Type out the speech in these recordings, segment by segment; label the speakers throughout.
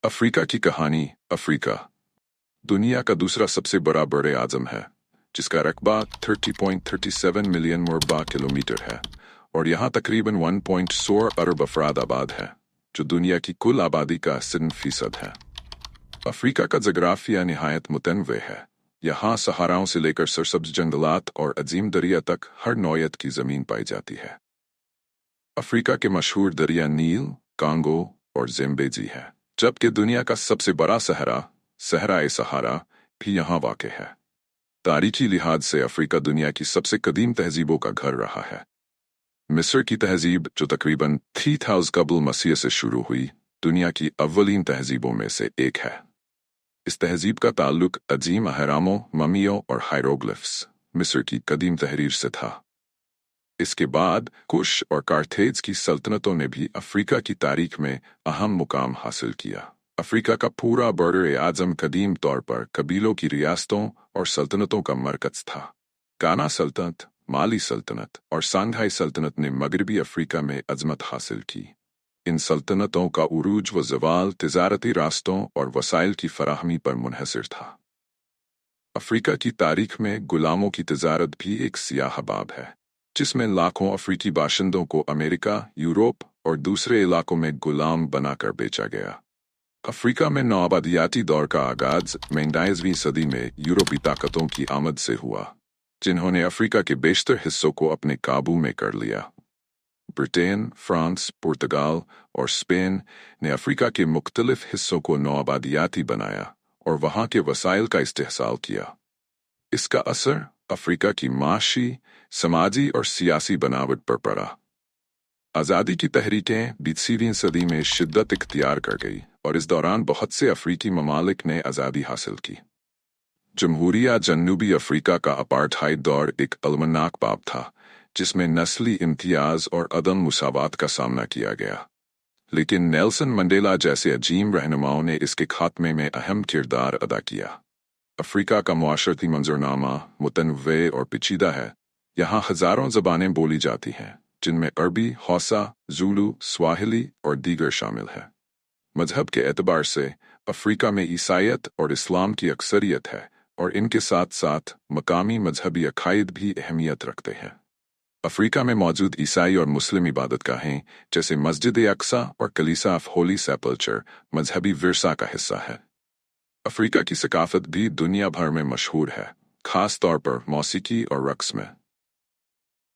Speaker 1: Africa की कहानी। Africa दुनिया का दूसरा सबसे बड़ा बड़े आज़म है, जिसका रकबा 30.37 मिलियन मुरबा किलोमीटर है और यहाँ तकरीबन 1.16 अरब अफराद आबाद है, जो दुनिया की कुल आबादी का 80% है। अफ्रीका का जगराफिया निहायत मुतनव्वे है। यहाँ सहाराओं से लेकर सरसब्ज जंगलात और अजीम दरिया तक हर नौयत की ज़मीन पाई जाती है। अफ्रीका के मशहूर दरिया नील, कांगो और ज़ेम्बेजी है, जबकि दुनिया का सबसे बड़ा सहराए सहारा भी यहाँ वाक़ है। तारीखी लिहाज से अफ्रीका दुनिया की सबसे कदीम तहजीबों का घर रहा है। मिस्र की तहजीब, जो तकरीबन 3000 कबल मसीह से शुरू हुई, दुनिया की अव्वलीन तहजीबों में से एक है। इस तहजीब का ताल्लुक अजीम अहरामों, ममियों और हायरोग्लिफ्स मिस्र की कदीम तहरीर से था। इसके बाद कुश और कार्थेज की सल्तनतों ने भी अफ्रीका की तारीख में अहम मुकाम हासिल किया। अफ्रीका का पूरा बर्र आज़म कदीम तौर पर कबीलों की रियासतों और सल्तनतों का मरकज़ था। गाना सल्तनत, माली सल्तनत और सांघाई सल्तनत ने मगरबी अफ्रीका में अजमत हासिल की। इन सल्तनतों का उरूज व ज़वाल तिजारती रास्तों और वसाइल की फराहमी पर मुनहसर था। अफ्रीका की तारीख में गुलामों की तिजारत भी एक सियाह बाब है, जिसमें लाखों अफ्रीकी बाशिंदों को अमेरिका, यूरोप और दूसरे इलाकों में गुलाम बनाकर बेचा गया। अफ्रीका में नौआबादियाती दौर का आगाज 19वीं सदी में यूरोपी ताकतों की आमद से हुआ, जिन्होंने अफ्रीका के बेशतर हिस्सों को अपने काबू में कर लिया। ब्रिटेन, फ्रांस, पुर्तगाल और स्पेन ने अफ्रीका के मुख्तलिफ हिस्सों को नौआबादियाती बनाया और वहाँ के वसाइल का इस्तेहसाल किया। इसका असर अफ्रीका की माशी, समाजी और सियासी बनावट पर पड़ा। आज़ादी की तहरीकें 20वीं सदी में शिद्दत इख्तियार कर गई और इस दौरान बहुत से अफ्रीकी ममालिक ने आज़ादी हासिल की। जमहूरिया जनूबी अफ्रीका का अपार्थाइड दौर एक अलमनाक बाब था, जिसमें नस्ली इम्तियाज और अदम मुसावात का सामना किया गया। लेकिन नेल्सन मंडेला जैसे अजीम रहनुमाओं ने इसके खात्मे में अहम किरदार अदा किया। अफ्रीका का मुआशरती मंजरनामा मुतनव्वे और पेचीदा है। यहाँ हज़ारों ज़बानें बोली जाती हैं, जिनमें अरबी, हौसा, ज़ूलू, स्वाहिली और दीगर शामिल है। मजहब के एतबार से अफ्रीका में ईसाईयत और इस्लाम की अक्सरियत है और इनके साथ साथ मकामी मजहबी अकायद भी अहमियत रखते हैं। अफ्रीका में मौजूद ईसाई और मुस्लिम इबादतगाहें जैसे मस्जिद अक्सा और कलीसा ऑफ होली सेपल्चर मजहबी विरसा का हिस्सा है। अफ्रीका की सकाफत भी दुनिया भर में मशहूर है, खास तौर पर मौसीकी और रक्स में।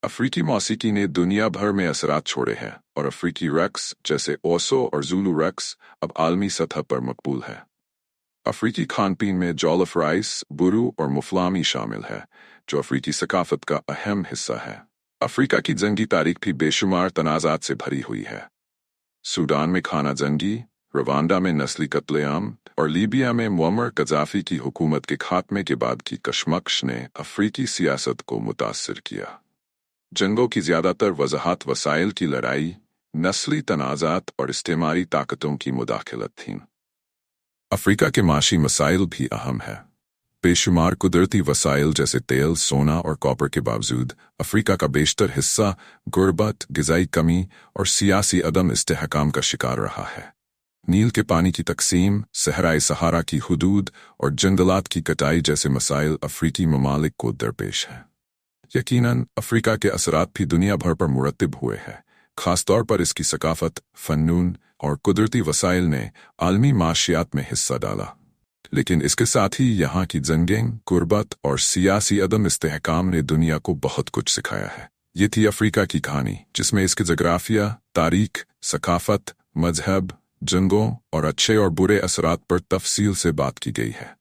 Speaker 1: अफ्रीकी मौसीकी ने दुनिया भर में असरात छोड़े हैं और अफ्रीकी रक्स जैसे ओसो और ज़ूलू रक्स अब आलमी सतह पर मकबूल है। अफ्रीकी खानपीन में जॉलफ राइस, बुरू और मुफलामी शामिल है, जो अफ्रीकी सकाफत का अहम हिस्सा है। अफ्रीका की जंगी तारीख भी बेशुमार तनाज़ात से भरी हुई है। सूडान में खाना जंगी, रवांडा में नस्ली कत्लेआम और लीबिया में मुअम्मर कज़ाफ़ी की हुकूमत के खात्मे के बाद की कशमकश ने अफ्रीकी सियासत को मुतासिर किया। जंगों की ज़्यादातर वजहात वसाइल की लड़ाई, नस्ली तनाज़ात और इस्तेमारी ताकतों की मुदाखलत थीं। अफ्रीका के माशी मसाइल भी अहम है। बेशुमार कुदरती वसाइल जैसे तेल, सोना और कॉपर के बावजूद अफ्रीका का बेशतर हिस्सा गुर्बत, ग़िज़ाई कमी और सियासी अदम इस्तेहकाम का शिकार रहा है। नील के पानी की तकसीम, सहराए सहारा की हुदूद और जंगलात की कटाई जैसे मसाइल अफ्रीकी ममालिक को दरपेश हैं। यकीनन अफ्रीका के असरात भी दुनिया भर पर मुरतब हुए हैं, खासतौर पर इसकी सकाफत, फ़नून और कुदरती वसाइल ने आलमी माशियात में हिस्सा डाला। लेकिन इसके साथ ही यहाँ की जंगें, गुर्बत और सियासी अदम इस्तेहकाम ने दुनिया को बहुत कुछ सिखाया है। ये थी अफ्रीका की कहानी, जिसमें इसके जगराफिया, तारीख, सकाफत, मजहब, जंगों और अच्छे और बुरे असरात पर तफसील से बात की गई है।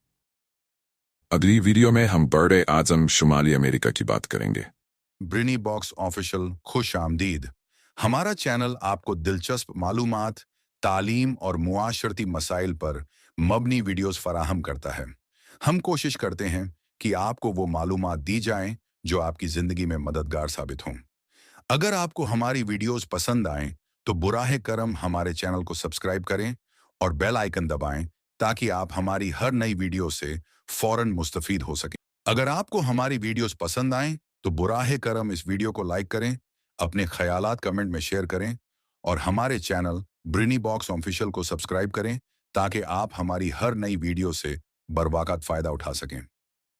Speaker 1: अगली वीडियो में हम बड़े आज़म शुमाली अमेरिका की बात करेंगे।
Speaker 2: ब्रिनी बॉक्स ऑफिशियल खुश आमदीद। हमारा चैनल आपको दिलचस्प मालूमात, तालीम और मुआशरती मसाइल पर मबनी वीडियोस फराहम करता है। हम कोशिश करते हैं कि आपको वो मालूमात दी जाएं जो आपकी ज़िंदगी में मददगार साबित हों। अगर आपको हमारी वीडियोस पसंद आएं तो बुराहे करम हमारे चैनल को सब्सक्राइब करें और बेल आइकन दबाएं ताकि आप हमारी हर नई वीडियो से फौरन मुस्तफीद हो सकें। अगर आपको हमारी वीडियोस पसंद आएं तो बुराहे करम इस वीडियो को लाइक करें, अपने ख्यालात कमेंट में शेयर करें और हमारे चैनल ब्रिनी बॉक्स ऑफिशियल को सब्सक्राइब करें ताकि आप हमारी हर नई वीडियो से बरवक़्त फ़ायदा उठा सकें।